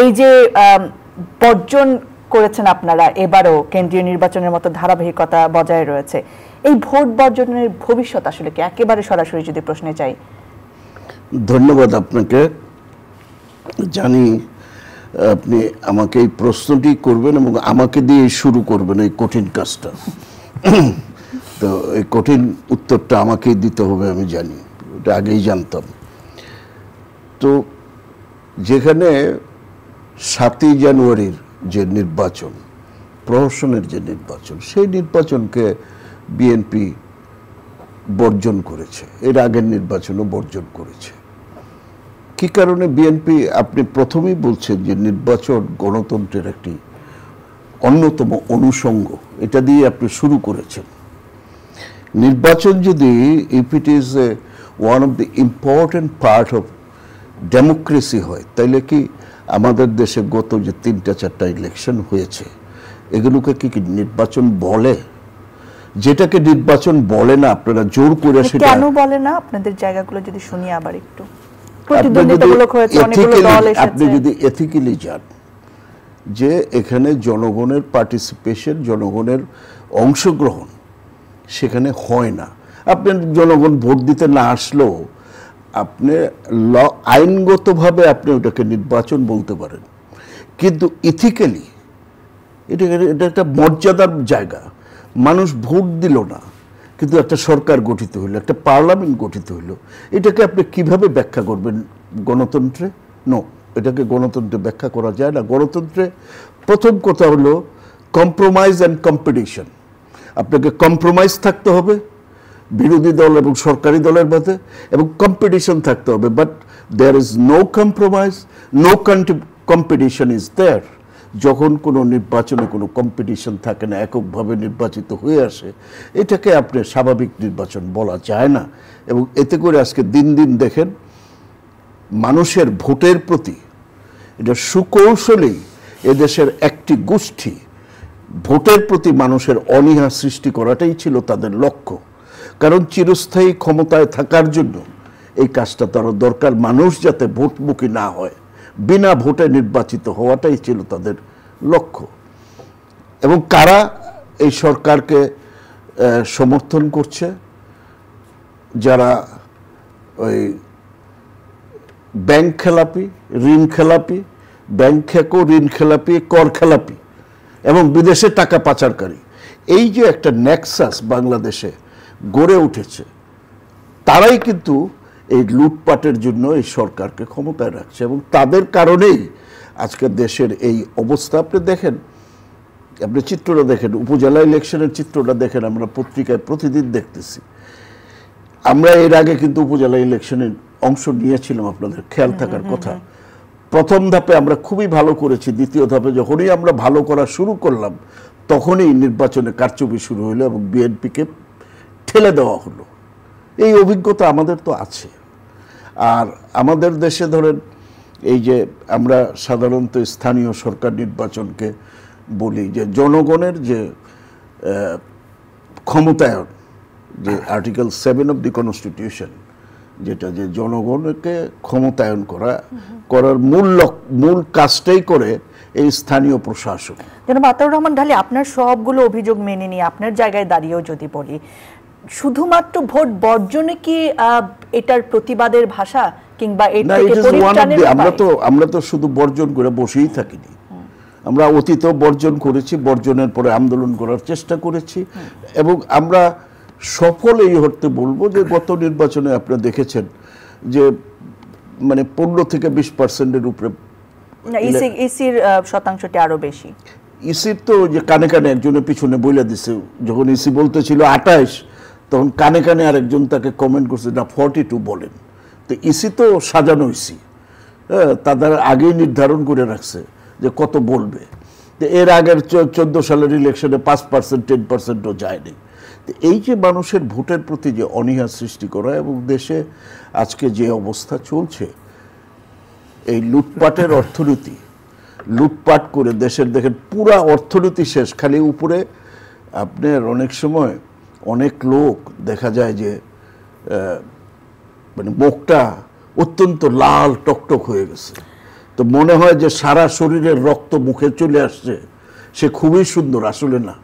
এই যে বর্জন করেছেন আপনারা, এবারও কেন্দ্রীয় নির্বাচনের মতো ধারাবাহিকতা বজায় রয়েছে, এই ভোট বর্জনের ভবিষ্যৎ আসলে কি? একেবারে সরাসরি যদি প্রশ্নে চাই। ধন্যবাদ আপনাকে। জানি আপনি আমাকে এই প্রশ্নটি করবেন এবং আমাকে দিয়ে শুরু করবেন এই কঠিন কাজটা। তো এই কঠিন উত্তরটা আমাকেই দিতে হবে, আমি জানি, এটা আগেই জানতাম। তো যেখানে 7ই জানুয়ারির যে নির্বাচন, প্রহসনের যে নির্বাচন, সেই নির্বাচনকে বিএনপি বর্জন করেছে, এর আগের নির্বাচনও বর্জন করেছে। কি কারণে বিএনপি? আপনি প্রথমেই বলছেন যে নির্বাচন গণতন্ত্রের একটি অন্যতম অনুষঙ্গ, এটা দিয়ে আপনি শুরু করেছেন। নির্বাচন যদি, if it is one of the important part of democracy হয়, তাইলে কি আমাদের দেশে গত যে 3টা-4টা ইলেকশন হয়েছে, এগুলোকে কি নির্বাচন বলে? যেটাকে নির্বাচন বলে না, আপনারা জোর করে সেটা কেন বলে না? আপনাদের জায়গাগুলো যদি শুনি আবার একটু। প্রতিদ্বন্দ্বিতামূলক হয়েছে, অনেকগুলো দল এসেছে। আপনি যদি এথিক্যালি যান যে এখানে জনগণের পার্টিসিপেশন, জনগণের অংশগ্রহণ সেখানে হয় না, আপনি জনগণ ভোট দিতে না আসলেও আপনি আইনগতভাবে আপনি ওটাকে নির্বাচন বলতে পারেন। কিন্তু ইথিক্যালি এটা একটা মর্যাদার জায়গা। মানুষ ভোট দিল না, কিন্তু একটা সরকার গঠিত হইল, একটা পার্লামেন্ট গঠিত হইল, এটাকে আপনি কিভাবে ব্যাখ্যা করবেন গণতন্ত্রে? নো, এটাকে গণতন্ত্রে ব্যাখ্যা করা যায় না। গণতন্ত্রে প্রথম কথা হলো কম্প্রোমাইজ অ্যান্ড কম্পিটিশন। আপনাকে কম্প্রোমাইজ থাকতে হবে বিরোধী দল এবং সরকারি দলের মধ্যে, এবং কম্পিটিশন থাকতে হবে। But there is no compromise, no competition is there. যখন কোনো নির্বাচনে কোনো কম্পিটিশন থাকে না, এককভাবে নির্বাচিত হয়ে আসে, এটাকে আপনি স্বাভাবিক নির্বাচন বলা যায় না। এবং এতে করে আজকে দিন দিন দেখেন মানুষের ভোটের প্রতি, এটা সুকৌশলেই এদেশের একটি গোষ্ঠী ভোটের প্রতি মানুষের অনীহা সৃষ্টি করাটাই ছিল তাদের লক্ষ্য। কারণ চিরস্থায়ী ক্ষমতায় থাকার জন্য এই কাজটা তারও দরকার, মানুষ যাতে ভোটমুখী না হয়, বিনা ভোটে নির্বাচিত হওয়াটাই ছিল তাদের লক্ষ্য। এবং কারা এই সরকারকে সমর্থন করছে? যারা ওই ব্যাংক খেলাপি, ঋণ খেলাপি, ব্যাংক খেকো, ঋণ খেলাপি, কর খেলাপি এবং বিদেশে টাকা পাচারকারী, এই যে একটা নেক্সাস বাংলাদেশে গড়ে উঠেছে, তারাই কিন্তু এই লুটপাটের জন্য এই সরকারকে ক্ষমতায় রাখছে। এবং তাদের কারণেই আজকে দেশের এই অবস্থা। আপনি দেখেন, আপনি চিত্রটা দেখেন, উপজেলা ইলেকশনের চিত্রটা দেখেন, আমরা পত্রিকায় প্রতিদিন দেখতেছি। আমরা এর আগে কিন্তু উপজেলা ইলেকশনের অংশ নিয়েছিলাম, আপনাদের খেয়াল থাকার কথা। প্রথম ধাপে আমরা খুবই ভালো করেছি, দ্বিতীয় ধাপে যখনই আমরা ভালো করা শুরু করলাম, তখনই নির্বাচনে কারচুপি শুরু হলো এবং বিএনপিকে ঠেলে দেওয়া হলো। এই অভিজ্ঞতা আমাদের তো আছে। আর আমাদের দেশে ধরেন, এই যে আমরা সাধারণত স্থানীয় সরকার নির্বাচনকে বলি যে জনগণের যে ক্ষমতায়ন, যে আর্টিকেল 7 অফ দি কনস্টিটিউশন, যেটা যে জনগণকে ক্ষমতায়ন করার মূল কাজটাই করে এই স্থানীয় প্রশাসন। জনাব আতাউর রহমান ঢালী, আপনার সবগুলো অভিযোগ মেনে নিয়ে আপনার জায়গায় দাঁড়িয়েও যদি বলি, শুধুমাত্র ভোট বর্জনে কি এটার প্রতিবাদের ভাষা কিংবা এর থেকে পরিত্রাণের উপায়? আমরা তো শুধু বর্জন করে বসেই থাকিনি। আমরা অতীতেও বর্জন করেছি, বর্জনের পরে আন্দোলন করার চেষ্টা করেছি, এবং আমরা সফল এই অর্থে বলবো যে গত নির্বাচনে আপনারা দেখেছেন যে মানে 15 থেকে 20%-এর উপরে, ইসির শতাংশটি আরো বেশি। ইসির তো যে কানে কানে একজনের পিছনে বইলা দিছে, যখন ইসি বলতেছিল 28, তখন কানে কানে আরেকজন তাকে কমেন্ট করছে না 42 বলেন। তো ইসি তো সাজানো ইসি, তাদের আগেই নির্ধারণ করে রাখছে যে কত বলবে। তো এর আগের 14 সালের ইলেকশনে 5%, 10%ও যায়নি। তো এই যে মানুষের ভোটের প্রতি যে অনীহা সৃষ্টি করা, এবং দেশে আজকে যে অবস্থা চলছে, এই লুটপাটের অর্থনীতি, লুটপাট করে দেশের দেখেন পুরা অর্থনীতি শেষ, খালি উপরে আপনার অনেক সময় অনেক লোক দেখা যায় যে মানে মুখটা অত্যন্ত লাল টকটক হয়ে গেছে, তো মনে হয় যে সারা শরীরের রক্ত মুখে চলে আসছে, সে খুবই সুন্দর, আসলে না,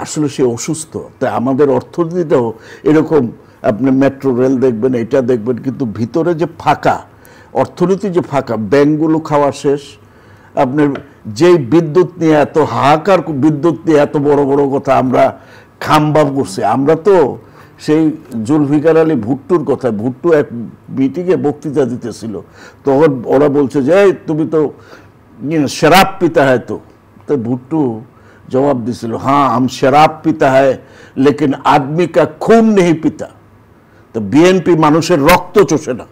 আসলে সে অসুস্থ। তাই আমাদের অর্থনীতিটাও এরকম, আপনি মেট্রো রেল দেখবেন, এটা দেখবেন, কিন্তু ভিতরে যে ফাঁকা, অর্থনীতি যে ফাঁকা, ব্যাংকগুলো খাওয়া শেষ। আপনার যেই বিদ্যুৎ নিয়ে এত হাহাকার, বিদ্যুৎ নিয়ে এত বড় বড় কথা আমরা খামবাব করছি, আমরা তো সেই জুলফিকার আলী ভুট্টোর কথা, ভুট্টো এক মিটিংয়ে বক্তৃতা দিতেছিল, তখন ওরা বলছে যে তুমি তো শরাব পিতা হয়, তো ভুট্টো জবাব দিছিল, হ্যাঁ हम शराब पीता है लेकिन आदमी का खून नहीं पीता। তো বিএনপি মানুষের রক্ত চোষে না।